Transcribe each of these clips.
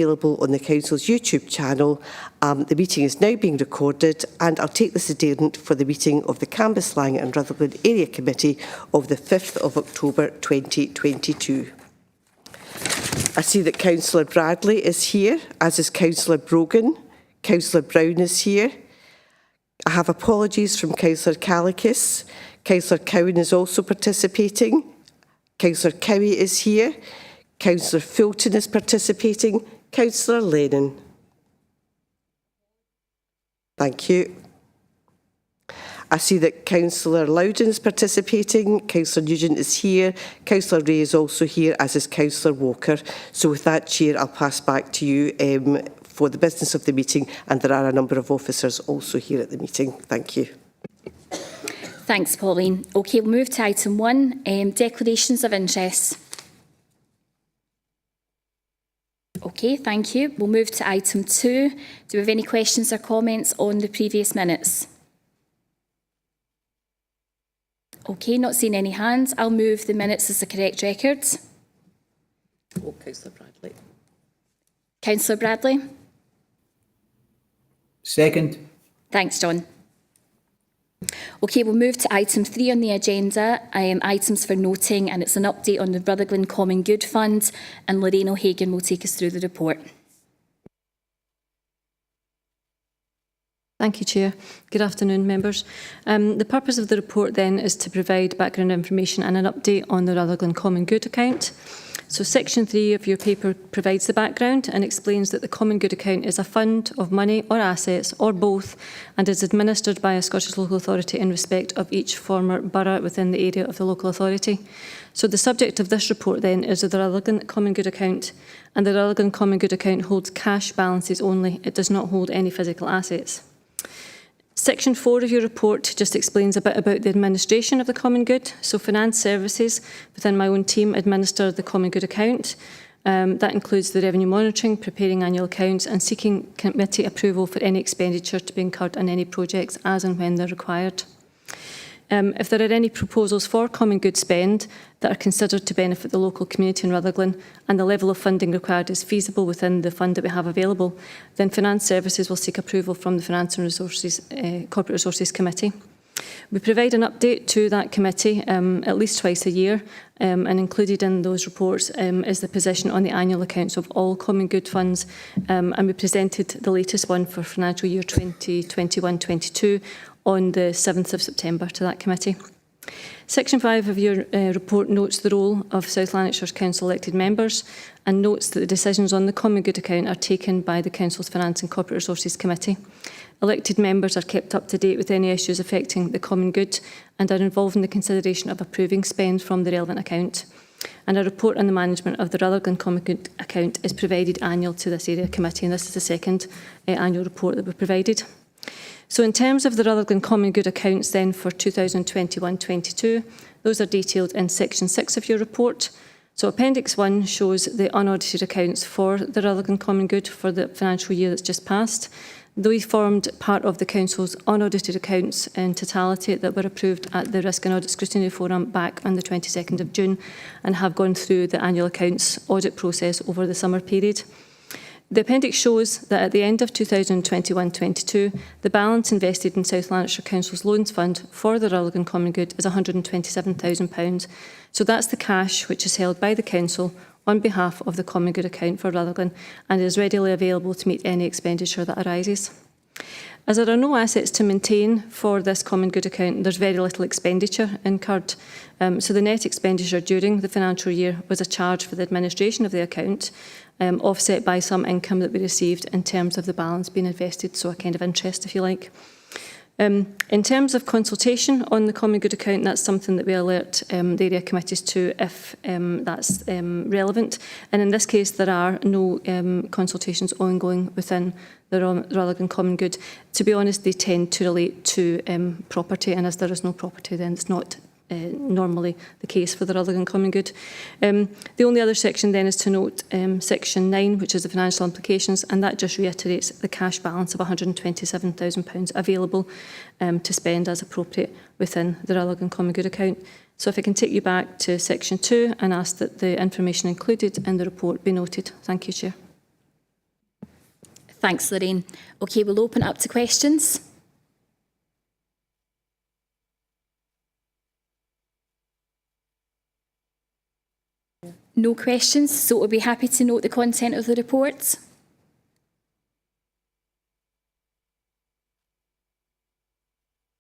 available on the Council's YouTube channel. The meeting is now being recorded, and I'll take this addendum for the meeting of the Cambuslang and Rutherglen Area Committee of the 5th of October 2022. I see that Councillor Bradley is here, as is Councillor Brogan. Councillor Brown is here. I have apologies from Councillor Kallikis. Councillor Cowan is also participating. Councillor Cowie is here. Councillor Fulton is participating. Councillor Lennon. Thank you. I see that Councillor Loudon is participating. Councillor Nugent is here. Councillor Ray is also here, as is Councillor Walker. So with that, Chair, I'll pass back to you for the business of the meeting, and there are a number of officers also here at the meeting. Thank you. Thanks, Pauline. OK, we'll move to item 1, declarations of interest. OK, thank you. We'll move to item 2. Do we have any questions or comments on the previous minutes? OK, not seeing any hands. I'll move the minutes as the correct record. Oh, Councillor Bradley. Councillor Bradley. Second. Thanks, John. OK, we'll move to item 3 on the agenda, items for noting, and it's an update on the Rutherglen Common Good Fund, and Lorraine O'Hagan will take us through the report. Thank you, Chair. Good afternoon, members. The purpose of the report then is to provide background information and an update on the Rutherglen Common Good account. So section 3 of your paper provides the background and explains that the Common Good account is a fund of money or assets or both, and is administered by a Scottish local authority in respect of each former borough within the area of the local authority. So the subject of this report then is the Rutherglen Common Good account, and the Rutherglen Common Good account holds cash balances only. It does not hold any physical assets. Section 4 of your report just explains a bit about the administration of the Common Good. So finance services within my own team administer the Common Good account. That includes the revenue monitoring, preparing annual accounts, and seeking committee approval for any expenditure to be incurred on any projects as and when they're required. If there are any proposals for common good spend that are considered to benefit the local community in Rutherglen and the level of funding required is feasible within the fund that we have available, then Finance Services will seek approval from the Finance and Resources, Corporate Resources Committee. We provide an update to that committee at least twice a year, and included in those reports is the position on the annual accounts of all common good funds, and we presented the latest one for financial year 2021-22 on the 7th of September to that committee. Section 5 of your report notes the role of South Lanarkshire's council elected members and notes that the decisions on the Common Good account are taken by the Council's Finance and Corporate Resources Committee. Elected members are kept up to date with any issues affecting the Common Good and are involved in the consideration of approving spend from the relevant account. And a report on the management of the Rutherglen Common Good account is provided annual to this area committee, and this is the second annual report that we've provided. So in terms of the Rutherglen Common Good accounts then for 2021-22, those are detailed in section 6 of your report. So Appendix 1 shows the unaudited accounts for the Rutherglen Common Good for the financial year that's just passed. They formed part of the Council's unaudited accounts in totality that were approved at the Risk and Audit Scrutiny Forum back on the 22nd of June and have gone through the annual accounts audit process over the summer period. The appendix shows that at the end of 2021-22, the balance invested in South Lanarkshire Council's Loans Fund for the Rutherglen Common Good is £127,000. So that's the cash which is held by the Council on behalf of the Common Good account for Rutherglen and is readily available to meet any expenditure that arises. As there are no assets to maintain for this Common Good account, there's very little expenditure incurred. So the net expenditure during the financial year was a charge for the administration of the account, offset by some income that we received in terms of the balance being invested, so a kind of interest, if you like. In terms of consultation on the Common Good account, that's something that we alert the area committees to if that's relevant. And in this case, there are no consultations ongoing within the Rutherglen Common Good. To be honest, they tend to relate to property, and as there is no property, then it's not normally the case for the Rutherglen Common Good. The only other section then is to note section 9, which is the financial implications, and that just reiterates the cash balance of £127,000 available to spend as appropriate within the Rutherglen Common Good account. So if I can take you back to section 2 and ask that the information included in the report be noted. Thank you, Chair. Thanks, Lorraine. OK, we'll open up to questions. No questions, so we'll be happy to note the content of the report.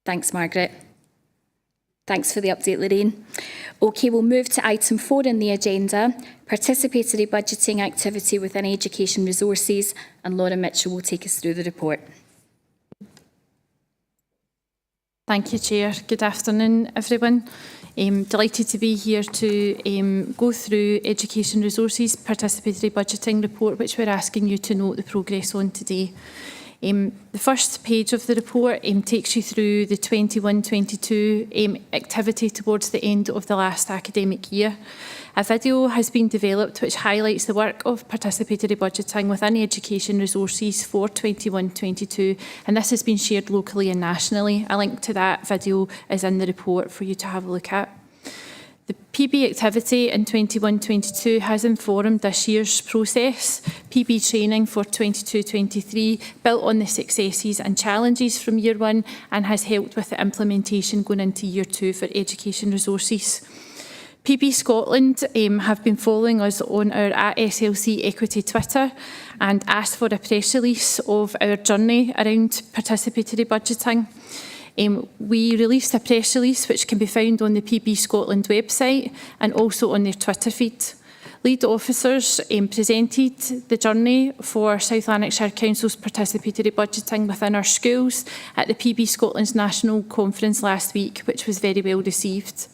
Thanks, Margaret. Thanks for the update, Lorraine. OK, we'll move to item 4 in the agenda, participatory budgeting activity within education resources, and Laura Mitchell will take us through the report. Thank you, Chair. Good afternoon, everyone. Delighted to be here to go through Education Resources Participatory Budgeting Report, which we're asking you to note the progress on today. The first page of the report takes you through the 21-22 activity towards the end of the last academic year. A video has been developed which highlights the work of participatory budgeting within education resources for 21-22, and this has been shared locally and nationally. A link to that video is in the report for you to have a look at. The PB activity in 21-22 has informed this year's process. PB training for 22-23 built on the successes and challenges from year 1 and has helped with the implementation going into year 2 for education resources. PB Scotland have been following us on our @SLC Equity Twitter and asked for a press release of our journey around participatory budgeting. We released a press release which can be found on the PB Scotland website and also on their Twitter feed. Lead officers presented the journey for South Lanarkshire Council's participatory budgeting within our schools at the PB Scotland's National Conference last week, which was very well received.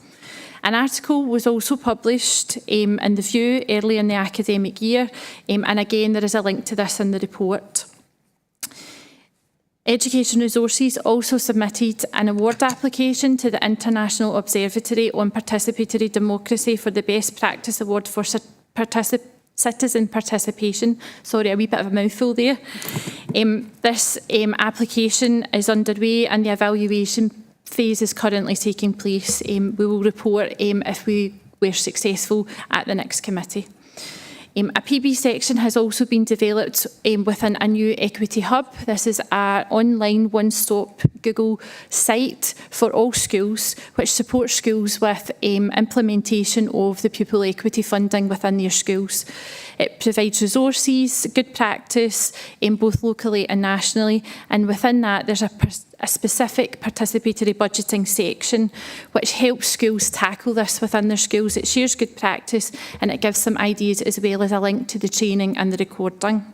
An article was also published in The View early in the academic year, and again there is a link to this in the report. Education Resources also submitted an award application to the International Observatory on Participatory Democracy for the Best Practice Award for Citizen Participation. Sorry, a wee bit of a mouthful there. This application is underway and the evaluation phase is currently taking place. We will report if we were successful at the next committee. A PB section has also been developed within a new equity hub. This is an online one-stop Google site for all schools, which supports schools with implementation of the pupil equity funding within their schools. It provides resources, good practice, both locally and nationally, and within that there's a specific participatory budgeting section which helps schools tackle this within their schools. It shares good practice and it gives some ideas as well as a link to the training and the recording.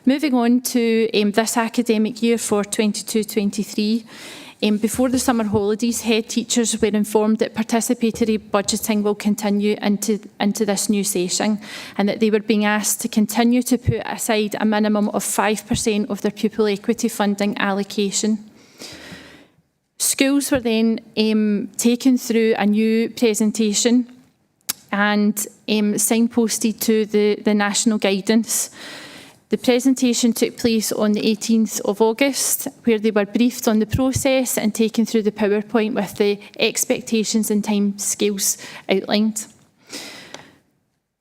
Moving on to this academic year for 22-23, before the summer holidays, head teachers were informed that participatory budgeting will continue into this new session and that they were being asked to continue to put aside a minimum of 5% of their pupil equity funding allocation. Schools were then taken through a new presentation and signposted to the national guidance. The presentation took place on the 18th of August, where they were briefed on the process and taken through the PowerPoint with the expectations and timescales outlined.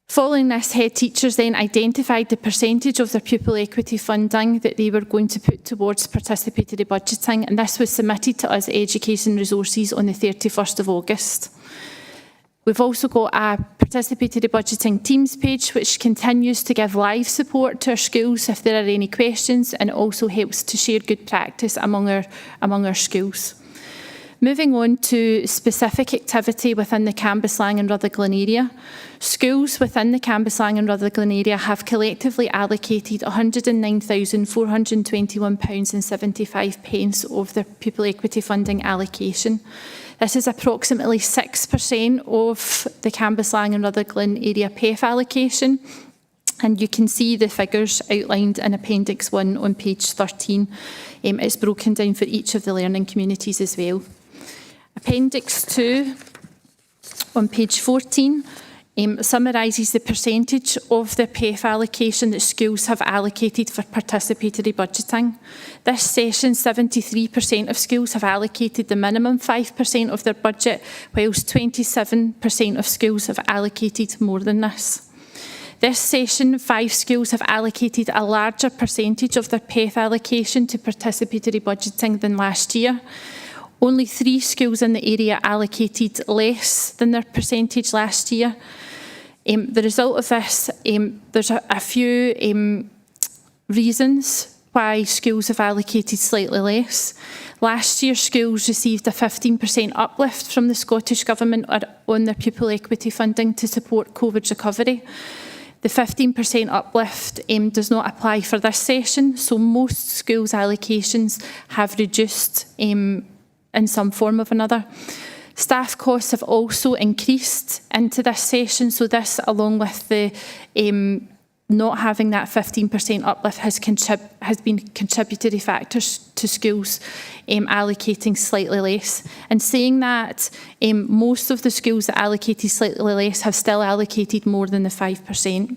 Following this, head teachers then identified the percentage of their pupil equity funding that they were going to put towards participatory budgeting, and this was submitted to us Education Resources on the 31st of August. We've also got a participatory budgeting teams page which continues to give live support to our schools if there are any questions, and it also helps to share good practice among our schools. Moving on to specific activity within the Cambuslang and Rutherglen area. Schools within the Cambuslang and Rutherglen area have collectively allocated £109,421.75 of their pupil equity funding allocation. This is approximately 6% of the Cambuslang and Rutherglen area PEF allocation, and you can see the figures outlined in Appendix 1 on page 13. It's broken down for each of the learning communities as well. Appendix 2 on page 14 summarises the percentage of the PEF allocation that schools have allocated for participatory budgeting. This session, 73% of schools have allocated the minimum 5% of their budget, whilst 27% of schools have allocated more than this. This session, 5 schools have allocated a larger percentage of their PEF allocation to participatory budgeting than last year. Only 3 schools in the area allocated less than their percentage last year. The result of this, there's a few reasons why schools have allocated slightly less. Last year, schools received a 15% uplift from the Scottish Government on their pupil equity funding to support COVID recovery. The 15% uplift does not apply for this session, so most schools' allocations have reduced in some form or another. Staff costs have also increased into this session, so this, along with the not having that 15% uplift, has been contributory factors to schools allocating slightly less. And saying that, most of the schools that allocated slightly less have still allocated more than the 5%.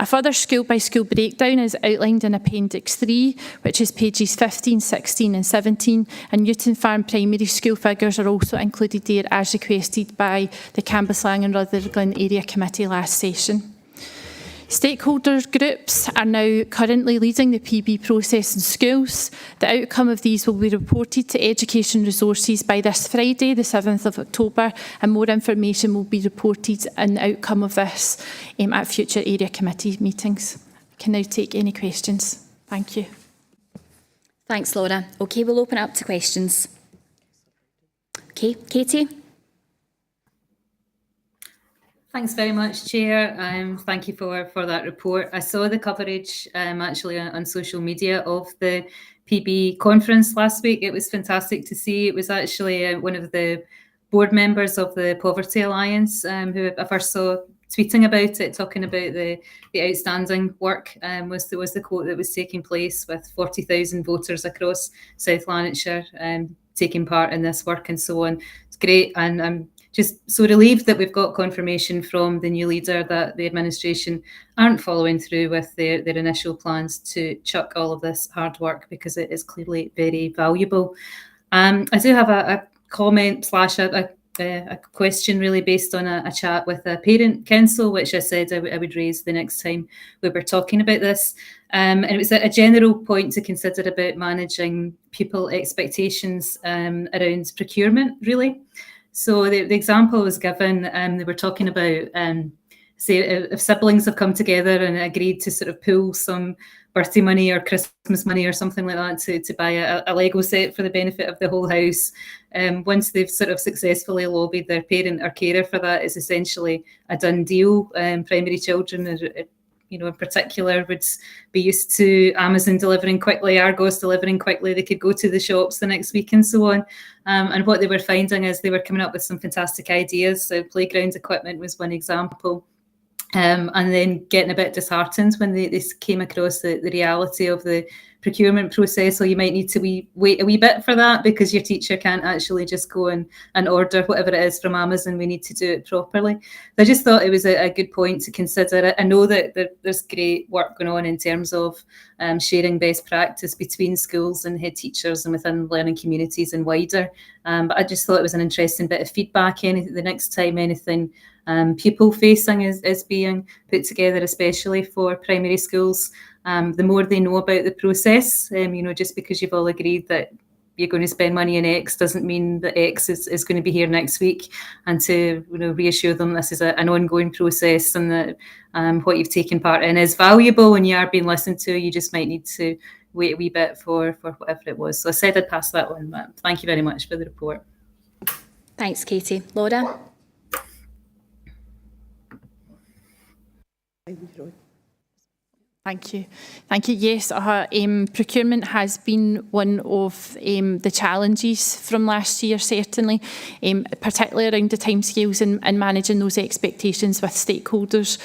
A further school-by-school breakdown is outlined in Appendix 3, which is pages 15, 16 and 17, and Newton Farm Primary School figures are also included there as requested by the Cambuslang and Rutherglen Area Committee last session. Stakeholder groups are now currently leading the PB process in schools. The outcome of these will be reported to Education Resources by this Friday, the 7th of October, and more information will be reported on the outcome of this at future area committee meetings. I can now take any questions. Thank you. Thanks, Laura. OK, we'll open it up to questions. OK, Katie? Thanks very much, Chair. Thank you for that report. I saw the coverage actually on social media of the PB conference last week. It was fantastic to see. It was actually one of the board members of the Poverty Alliance who I first saw tweeting about it, talking about the outstanding work was the quote that was taking place, with 40,000 voters across South Lanarkshire taking part in this work and so on. It's great, and I'm just so relieved that we've got confirmation from the new leader that the administration aren't following through with their initial plans to chuck all of this hard work, because it is clearly very valuable. I do have a comment / a question really based on a chat with a parent council, which I said I would raise the next time we were talking about this. And it was a general point to consider about managing pupil expectations around procurement, really. So the example was given, they were talking about, say, if siblings have come together and agreed to sort of pool some birthday money or Christmas money or something like that to buy a Lego set for the benefit of the whole house. Once they've sort of successfully lobbied their parent or carer for that, it's essentially a done deal. Primary children in particular, would be used to Amazon delivering quickly, Argos delivering quickly. They could go to the shops the next week and so on. And what they were finding is they were coming up with some fantastic ideas. So playground equipment was one example. And then getting a bit disheartened when they came across the reality of the procurement process. So you might need to wait a wee bit for that, because your teacher can't actually just go and order whatever it is from Amazon. We need to do it properly. I just thought it was a good point to consider. I know that there's great work going on in terms of sharing best practice between schools and head teachers and within learning communities and wider. But I just thought it was an interesting bit of feedback. The next time anything pupil facing is being put together, especially for primary schools, the more they know about the process. Just because you've all agreed that you're going to spend money on X doesn't mean that X is going to be here next week, and to reassure them this is an ongoing process, and that what you've taken part in is valuable and you are being listened to. You just might need to wait a wee bit for whatever it was. So I said I'd pass that on, but thank you very much for the report. Thanks, Katie. Laura? Thank you. Yes, procurement has been one of the challenges from last year, certainly, particularly around the timescales and managing those expectations with stakeholders.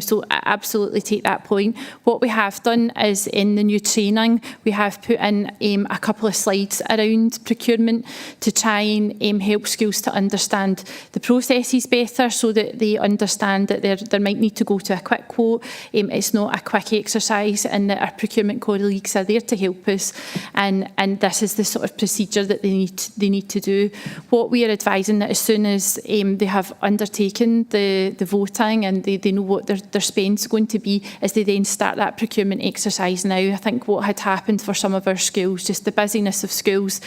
So I absolutely take that point. What we have done is, in the new training, we have put in a couple of slides around procurement to try and help schools to understand the processes better, so that they understand that there might need to go to a quick quote. It's not a quick exercise, and that our procurement colleagues are there to help us, and this is the sort of procedure that they need to do. What we are advising, that as soon as they have undertaken the voting and they know what their spend's going to be, is they then start that procurement exercise now. I think what had happened for some of our schools, just the busyness of schools,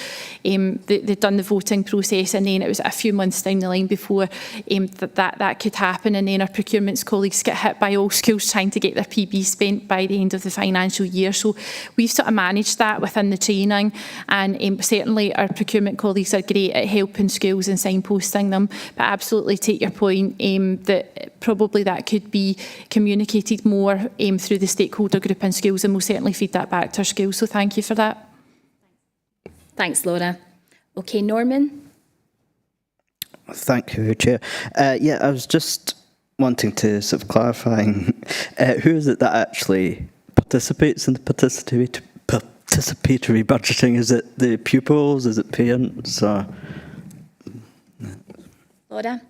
they'd done the voting process, and then it was a few months down the line before that could happen, and then our procurement's colleagues get hit by all schools trying to get their PB spent by the end of the financial year. So we've sort of managed that within the training, and certainly our procurement colleagues are great at helping schools and signposting them, but absolutely take your point that probably that could be communicated more through the stakeholder group in schools, and we'll certainly feed that back to our schools. So thank you for that. Thanks, Laura. Okay, Norman. Thank you, Chair. Yeah, I was just wanting to sort of clarifying who is it that actually participates in the participatory budgeting? Is it the pupils? Is it parents? Or... Laura.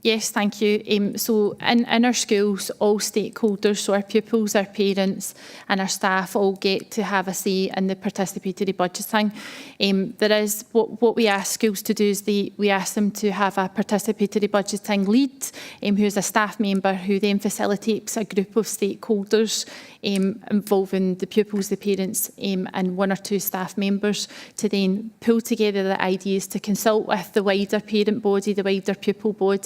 Yes, thank you. So in our schools, all stakeholders, so our pupils, our parents and our staff all get to have a say in the participatory budgeting. There is, what we ask schools to do is we ask them to have a participatory budgeting lead who is a staff member who then facilitates a group of stakeholders involving the pupils, the parents and one or two staff members to then pull together the ideas, to consult with the wider parent body, the wider pupil body,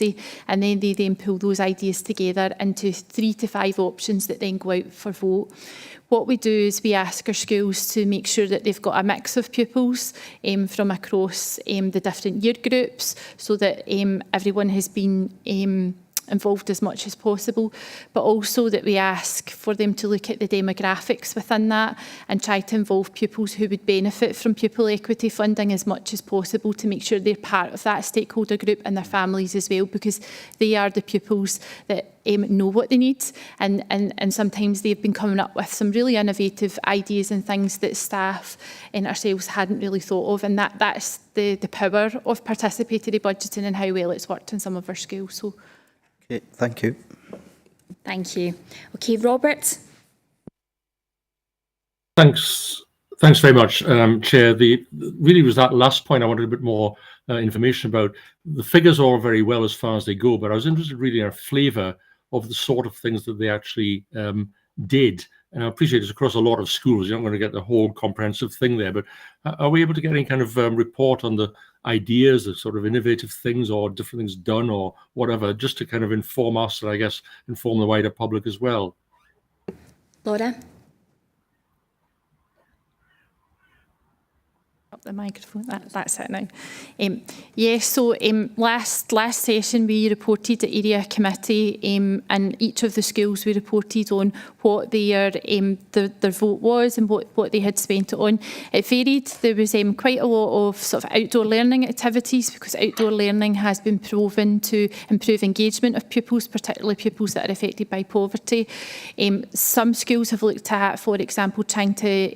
and then they then pull those ideas together into 3 to 5 options that then go out for vote. What we do is we ask our schools to make sure that they've got a mix of pupils from across the different year groups, so that everyone has been involved as much as possible, but also that we ask for them to look at the demographics within that and try to involve pupils who would benefit from pupil equity funding as much as possible, to make sure they're part of that stakeholder group and their families as well, because they are the pupils that know what they need, and sometimes they've been coming up with some really innovative ideas and things that staff and ourselves hadn't really thought of, and that's the power of participatory budgeting and how well it's worked in some of our schools. So. Okay, thank you. Thank you. Okay, Robert. Thanks very much, Chair. Really was that last point I wanted a bit more information about. The figures are all very well as far as they go, but I was interested really in a flavour of the sort of things that they actually did. And I appreciate it's across a lot of schools. You're not going to get the whole comprehensive thing there, but are we able to get any kind of report on the ideas, the sort of innovative things or different things done or whatever, just to kind of inform us and I guess inform the wider public as well? Laura. The microphone, that's it now. Yes, so last session we reported at Area Committee, and each of the schools we reported on what their vote was and what they had spent it on. It varied. There was quite a lot of sort of outdoor learning activities, because outdoor learning has been proven to improve engagement of pupils, particularly pupils that are affected by poverty. Some schools have looked at, for example, trying to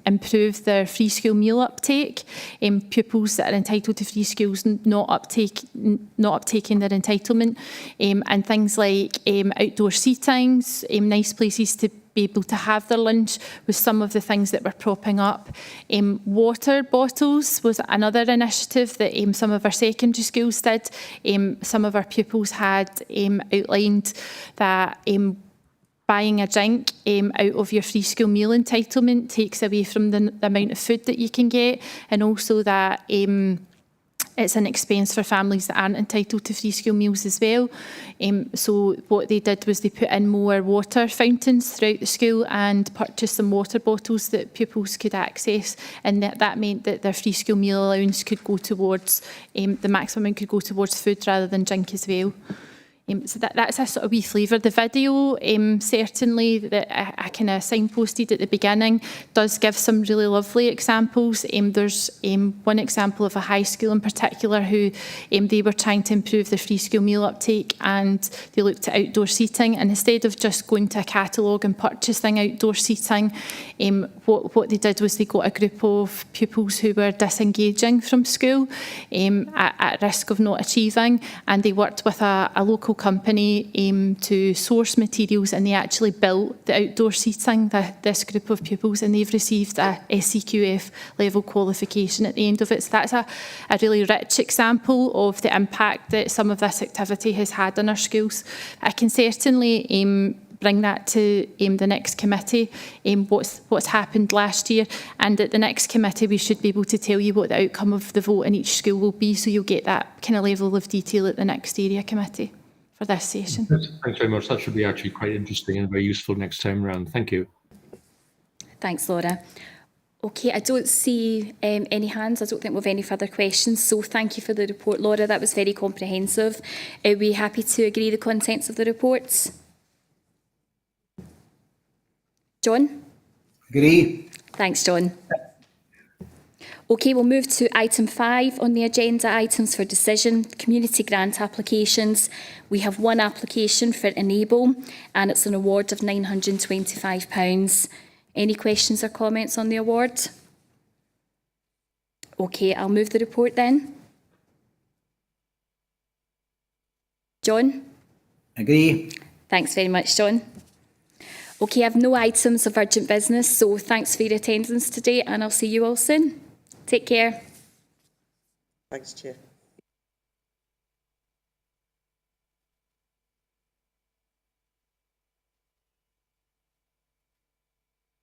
improve their free school meal uptake. Pupils that are entitled to free schools not uptaking their entitlement, and things like outdoor seatings, nice places to be able to have their lunch with some of the things that were propping up. Water bottles was another initiative that some of our secondary schools did. Some of our pupils had outlined that buying a drink out of your free school meal entitlement takes away from the amount of food that you can get, and also that it's an expense for families that aren't entitled to free school meals as well. So what they did was they put in more water fountains throughout the school and purchased some water bottles that pupils could access, and that meant that their free school meal allowance could go towards, the maximum could go towards food rather than drink as well. So that's a sort of wee flavour. The video, certainly, that I kind of signposted at the beginning, does give some really lovely examples. There's one example of a high school in particular who they were trying to improve their free school meal uptake, and they looked at outdoor seating, and instead of just going to a catalogue and purchasing outdoor seating, what they did was they got a group of pupils who were disengaging from school at risk of not achieving, and they worked with a local company to source materials, and they actually built the outdoor seating, this group of pupils, and they've received a SEQF level qualification at the end of it. So that's a really rich example of the impact that some of this activity has had on our schools. I can certainly bring that to the next committee, what's happened last year, and at the next committee we should be able to tell you what the outcome of the vote in each school will be, so you'll get that kind of level of detail at the next area committee for this session. Thanks very much. That should be actually quite interesting and very useful next time round. Thank you. Thanks, Laura. Okay, I don't see any hands. I don't think we have any further questions. So thank you for the report, Laura. That was very comprehensive. Are we happy to agree the contents of the reports? John? Agree. Thanks, John. Okay, we'll move to item 5 on the agenda, items for decision, community grant applications. We have one application for Enable, and it's an award of £925. Any questions or comments on the award? Okay, I'll move the report then. John? Agree. Thanks very much, John. Okay, I have no items of urgent business, so thanks for your attendance today, and I'll see you all soon. Take care. Thanks, Chair.